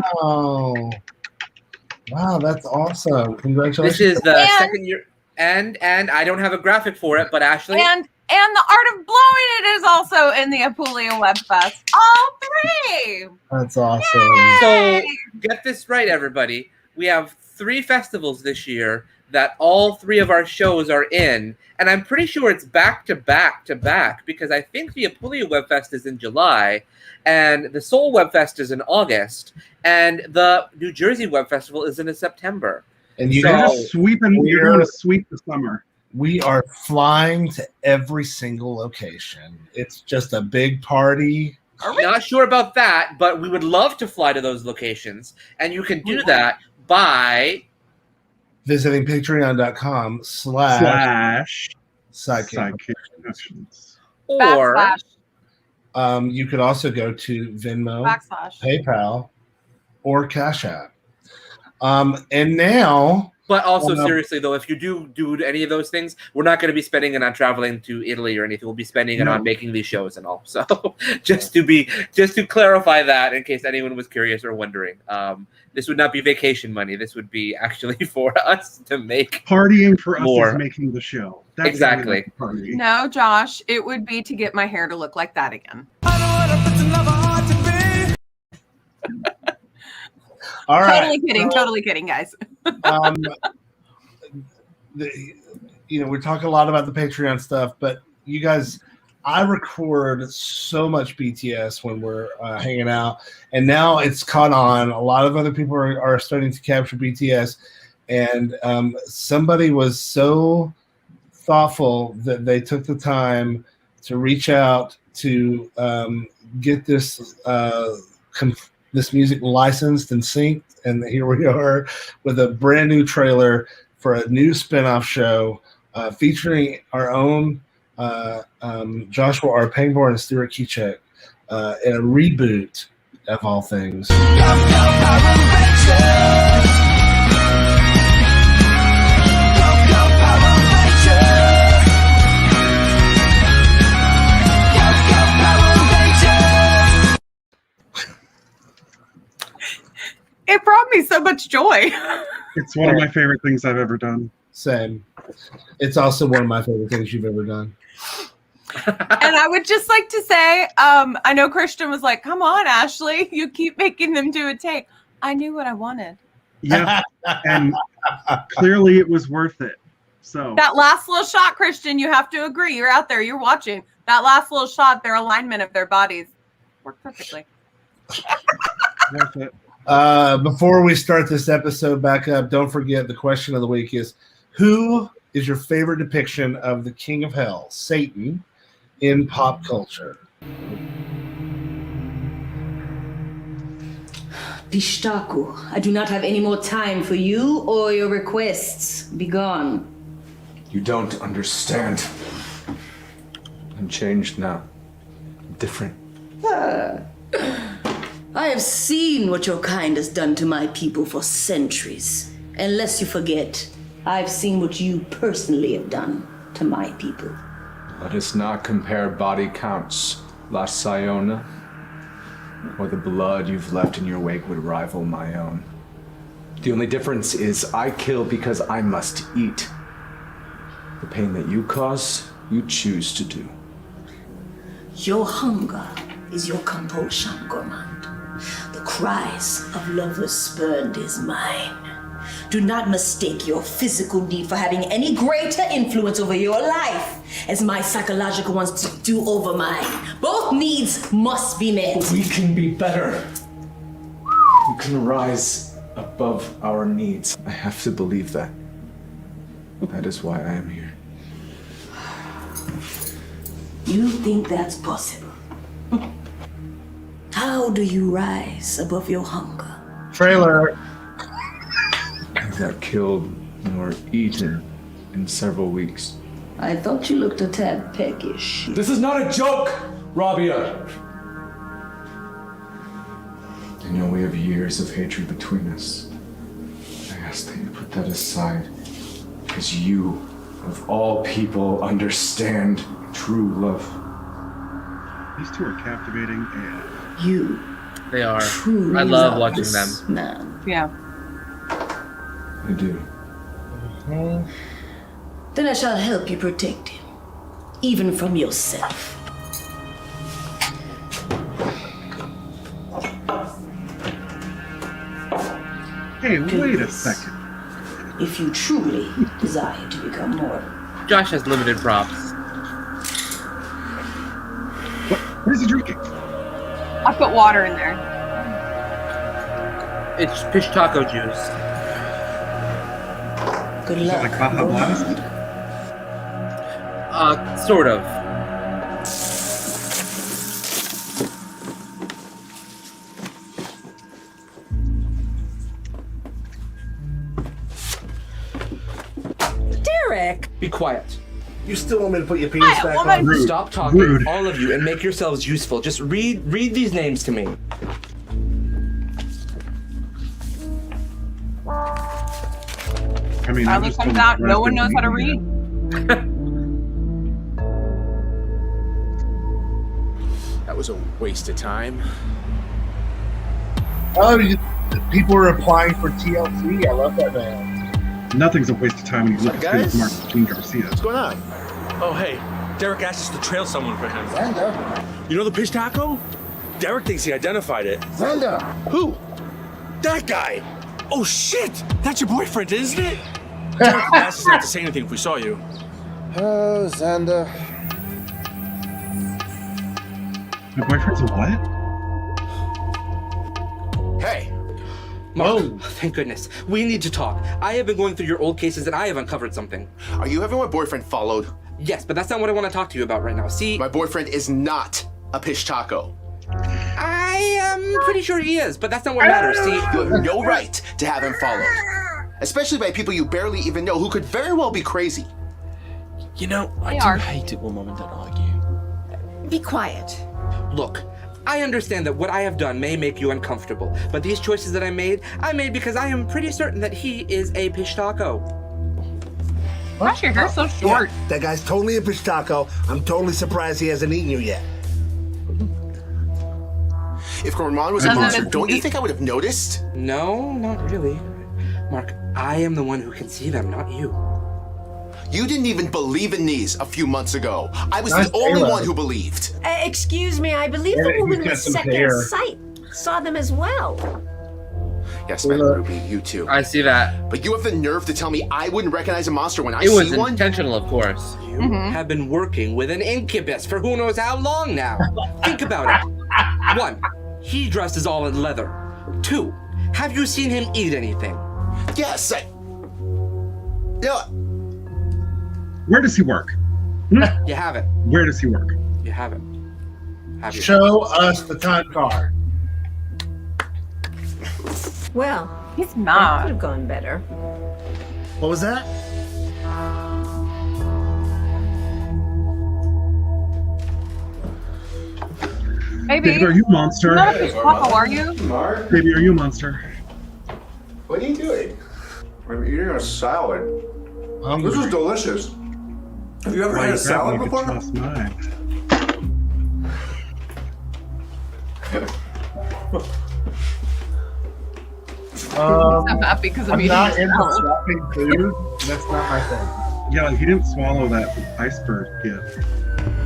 Wow, that's awesome! Congratulations! This is the second year, and I don't have a graphic for it, but Ashley and the Art of Blowing It is also in the Apulia Webfest. All three. That's awesome. So get this right, everybody. We have 3 festivals this year that all 3 of our shows are in, and I'm pretty sure it's back to back to back, because I think the Apulia Webfest is in July, and the Seoul Webfest is in August, and the New Jersey Web Festival is in September. And you're going to sweep the summer. We are flying to every single location. It's just a big party. Not sure about that, but we would love to fly to those locations, and you can do that by visiting patreon.com/SideKick Productions. Or you could also go to Venmo, PayPal, or Cash App. And now... But also, seriously, though, if you do any of those things, we're not going to be spending it on traveling to Italy or anything. We'll be spending it on making these shows and all. So just to clarify that, in case anyone was curious or wondering, this would not be vacation money. This would be actually for us to make partying for us is making the show. That's exactly. No, Josh, it would be to get my hair to look like that again. All right. Totally kidding, guys. We're talking a lot about the Patreon stuff, but you guys, I record so much BTS when we're hanging out, and now it's caught on. A lot of other people are starting to capture BTS, And somebody was so thoughtful that they took the time to reach out to get this this music licensed and synced, and here we are with a brand new trailer for a new spinoff show featuring our own Joshua R. Pangborn and Stuart Kiczek in a reboot of all things. It brought me so much joy. It's one of my favorite things I've ever done. Same. It's also one of my favorite things you've ever done. And I would just like to say, I know Christian was like, come on, Ashley, you keep making them do a take. I knew what I wanted. Yeah, and clearly it was worth it. So That last little shot, Christian, you have to agree. You're out there, you're watching. That last little shot, their alignment of their bodies worked perfectly. worth it. Before we start this episode back up, don't forget the question of the week is, who is your favorite depiction of the King of Hell, Satan, in pop culture? Pishtaku, I do not have any more time for you or your requests. Be gone. You don't understand. I'm changed now. I'm different. I have seen what your kind has done to my people for centuries. Unless you forget, I've seen what you personally have done to my people. Let us not compare body counts, La Siona, or the blood you've left in your wake would rival my own. The only difference is I kill because I must eat. The pain that you cause, you choose to do. Your hunger is your compulsion, Gourmand. The cries of lovers spurned is mine. Do not mistake your physical need for having any greater influence over your life as my psychological ones do over mine. Both needs must be met. We can be better. We can rise above our needs. I have to believe that. That is why I am here. You think that's possible? How do you rise above your hunger? Trailer. I've not killed nor eaten in several weeks. I thought you looked a tad peckish. This is not a joke, Rabia! I know we have years of hatred between us. I ask that you put that aside, because you, of all people, understand true love. These two are captivating and you. They are. Truly I love watching them. Man. Yeah. I do. Then I shall help you protect him, even from yourself. Hey, wait a second. If you truly desire to become mortal. Josh has limited props. What is he drinking? I put water in there. It's fish taco juice. Good luck. Like Baja Blast? Sort of. Derek! Be quiet. You still want me to put your penis back on? Rude. Stop talking, Rude. all of you, and make yourselves useful. Just read these names to me. I mean, Finally comes out, no one knows how to read. That was a waste of time. Oh, people are applying for TLC. I love that band. Nothing's a waste of time when you look at Guys? Martin Garcia. What's going on? Oh, hey, Derek asked us to trail someone for him. Xander. You know the fish taco? Derek thinks he identified it. Xander. Who? That guy! Oh, shit! That's your boyfriend, isn't it? Derek asked us not to say anything if we saw you. Oh, Xander. My boyfriend's a what? Hey, Mark, thank goodness. We need to talk. I have been going through your old cases and I have uncovered something. Are you having my boyfriend followed? Yes, but that's not what I want to talk to you about right now. See? My boyfriend is not a pish taco. I am pretty sure he is, but that's not what matters. See? You have no right to have him followed. Especially by people you barely even know who could very well be crazy. You know, I do hate it when Mom and Dad argue. Be quiet. Look, I understand that what I have done may make you uncomfortable, but these choices that I made because I am pretty certain that he is a pish taco. Gosh, your hair's so short. Yeah, that guy's totally a pish taco. I'm totally surprised he hasn't eaten you yet. If Ramon was a monster, don't you think I would have noticed? No, not really. Mark, I am the one who can see them, not you. You didn't even believe in these a few months ago. I was the only one who believed. Excuse me, I believe the woman with second sight saw them as well. Yes, man, Ruby, you too. I see that. But you have the nerve to tell me I wouldn't recognize a monster when I It see was one? intentional, of course. You have been working with an incubus for who knows how long now. Think about it. 1, he dresses all in leather. 2, have you seen him eat anything? Yes, Yeah. Where does he work? You haven't. Where does he work? You haven't. Have you? Show us the time card. Well, he's that not. could have gone better. What was that? Baby, Are you a monster? You're not a pish taco, are you? Baby, are you a monster? What are you doing? I'm eating a salad. This is delicious. Have you ever had a salad before? I'm happy because I'm eating not this into salad. swapping food. That's not my thing. Yeah, he didn't swallow that iceberg gift.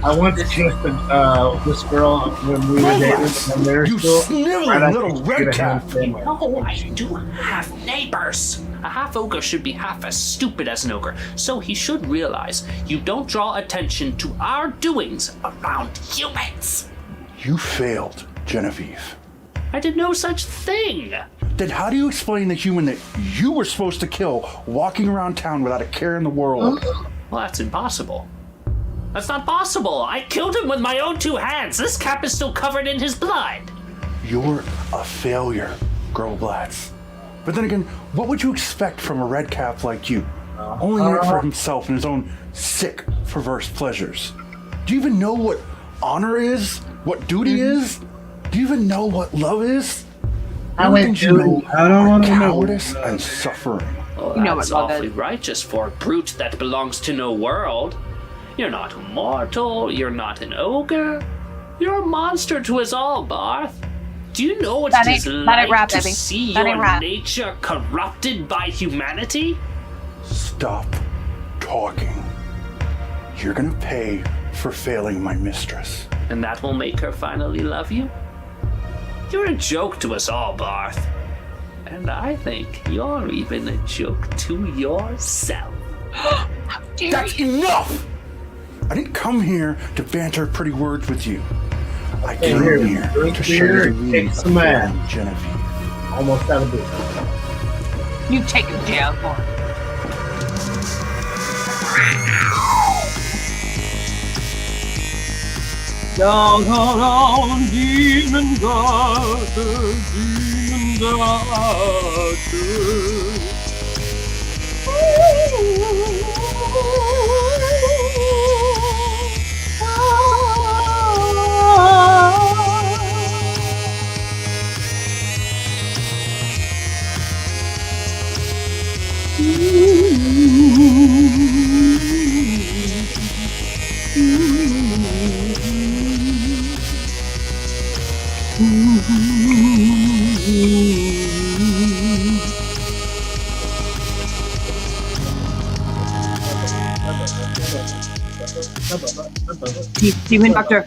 I once kissed this girl when we were dating. And they're You still, sniveling little red cap. No, I do have neighbors. A half ogre should be half as stupid as an ogre, so he should realize you don't draw attention to our doings around humans. You failed, Genevieve. I did no such thing. Then how do you explain the human that you were supposed to kill walking around town without a care in the world? Well, that's impossible. That's not possible. I killed him with my own 2 hands. This cap is still covered in his blood. You're a failure, Groblatz. But then again, what would you expect from a red cap like you? Only in it for himself and his own sick, perverse pleasures. Do you even know what honor is? What duty is? Do you even know what love is? I don't want to know. Cowardice and suffering. Oh, You know that's what love awfully righteous for a brute that belongs to no world. You're not mortal, you're not an ogre. You're a monster to us all, Barth. Do you know what That it is ain't like rap, to baby. see That ain't your rap. nature corrupted by humanity? Stop talking. You're gonna pay for failing my mistress. And that will make her finally love you? You're a joke to us all, Barth. And I think you're even a joke to yourself. That's enough! I didn't come here to banter pretty words with you. I came here to show you the meaning of failing Genevieve. Almost out of business. You take him jail for it. Down, down, down, demon doctor, demon doctor. Demon Doctor.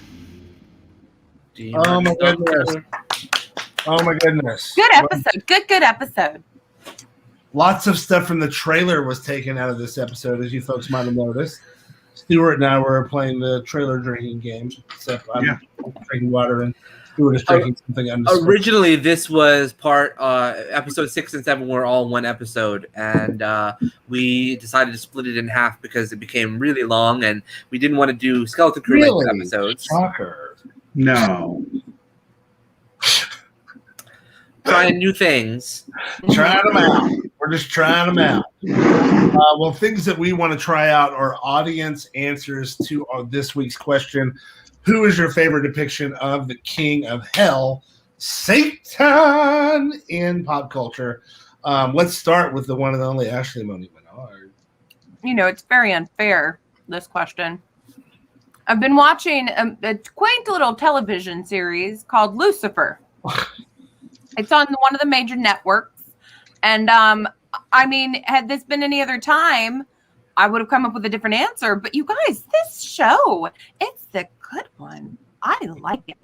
Oh my goodness. Oh my goodness. Good episode. Good episode. Lots of stuff from the trailer was taken out of this episode, as you folks might have noticed. Stuart and I were playing the trailer drinking game. So I'm drinking water. And Stuart is drinking something undisclosed. Originally, this was part episode 6 and 7 were all one episode, and we decided to split it in half because it became really long, and we didn't want to do Skeleton Crew length episodes. Shocker. No. Trying new things. Trying them out. We're just trying them out. Well, things that we want to try out are audience answers to this week's question. Who is your favorite depiction of the King of Hell, Satan, in pop culture? Let's start with the one and only Ashley Monique Menard. It's very unfair, this question. I've been watching a quaint little television series called Lucifer. It's on one of the major networks. And, had this been any other time, I would have come up with a different answer. But you guys, this show, it's the good one. I like it.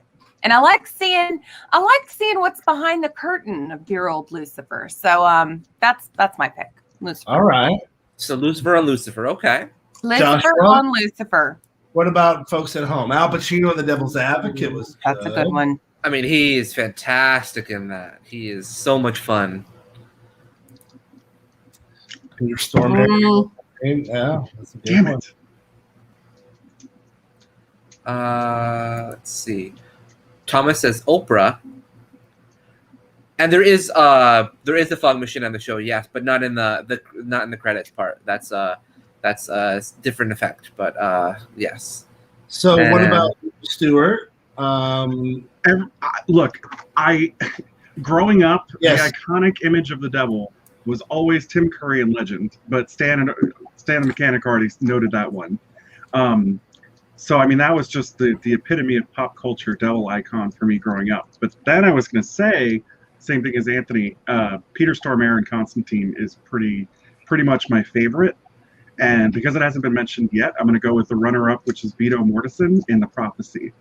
And I like seeing what's behind the curtain of dear old Lucifer. So that's my pick. Lucifer. All right. So Lucifer on Lucifer. Okay. Lucifer on Lucifer. What about folks at home? Al Pacino, The Devil's Advocate was That's a good one. I mean, he is fantastic in that. He is so much fun. Peter Stormare. Yeah, that's a good one. Let's see. Thomas says Oprah. And there is the fog machine on the show, yes, but not in the credits part. That's a different effect, but yes. So what about Stuart? Look, growing up, yes. The iconic image of the devil was always Tim Curry in Legend, but Stan the Mechanic already noted that one. So that was just the epitome of pop culture devil icon for me growing up. But then I was going to say, same thing as Anthony, Peter Stormare and Constantine is pretty much my favorite. And because it hasn't been mentioned yet, I'm going to go with the runner-up, which is Vito Mortensen in The Prophecy.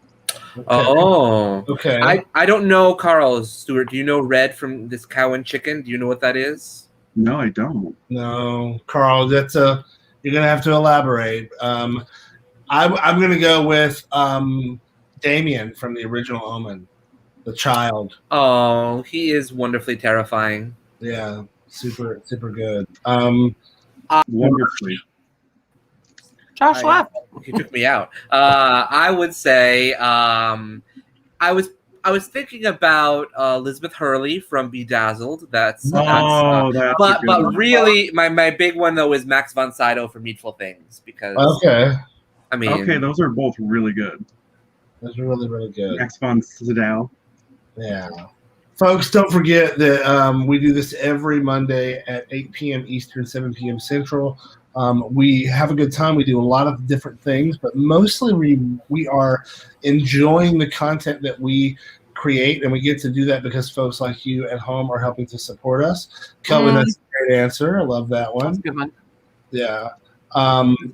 Okay. Oh, okay. I don't know, Carl Stewart. Do you know Red from this Cow and Chicken? Do you know what that is? No, I don't. No, Carl, that's you're gonna have to elaborate. I'm gonna go with Damien from the original Omen, the child. Oh, he is wonderfully terrifying. Yeah, super good. Wonderfully. Josh left. He took me out. I would say I was thinking about Elizabeth Hurley from Bedazzled. But really, my big one though is Max von Sydow from Needful Things because those are both really good. Those are really good. Max von Sydow. Yeah. Folks, don't forget that we do this every Monday at 8 p.m. Eastern, 7 p.m. Central. We have a good time. We do a lot of different things, but mostly we are enjoying the content that we create, and we get to do that because folks like you at home are helping to support us. Kelvin, that's a great answer. I love that one. That's a good one. Yeah.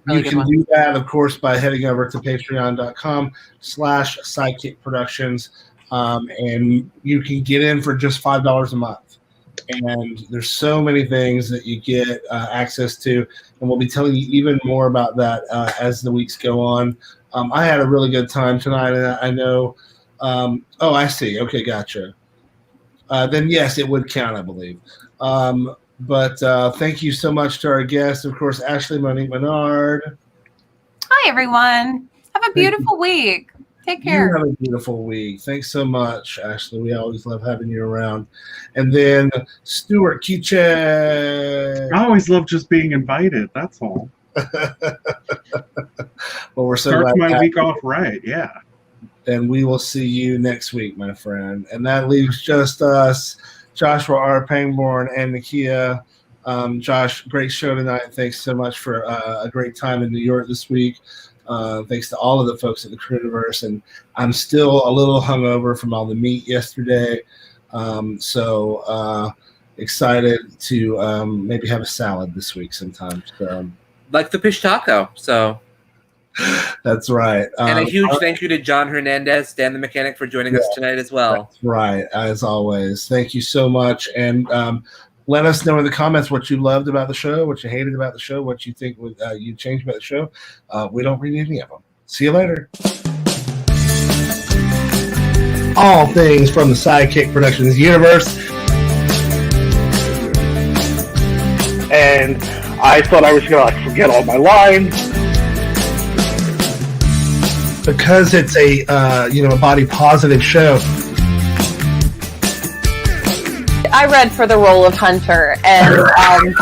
You can do that, of course, by heading over to patreon.com/SideKick Productions. And you can get in for just $5 a month. And there's so many things that you get access to, and we'll be telling you even more about that as the weeks go on. I had a really good time tonight, and I know. I see. Okay, gotcha. Then yes, it would count, I believe. But thank you so much to our guests, of course, Ashley Monique Menard. Hi, everyone. Have a beautiful week. Take care. You have a beautiful week. Thanks so much, Ashley. We always love having you around. And then Stuart Kiczek. I always love just being invited. That's all. Well, we're so Starts glad my week off right. Yeah. And we will see you next week, my friend. And that leaves just us, Joshua R, Pangborn, and Nakia. Josh, great show tonight. Thanks so much for a great time in New York this week. Thanks to all of the folks at the Crewniverse, and I'm still a little hungover from all the meat yesterday, so excited to maybe have a salad this week sometime. Like the fish taco. So that's right. And a huge thank you to John Hernandez, Dan the Mechanic, for joining us tonight as well. That's right, as always. Thank you so much, and let us know in the comments what you loved about the show, what you hated about the show, what you think you'd change about the show. We don't read any of them. See you later. all things from the SideKick Productions universe. And I thought I was going to forget all my lines. Because it's a a body positive show. I read for the role of Hunter, and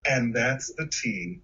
And that's the tea.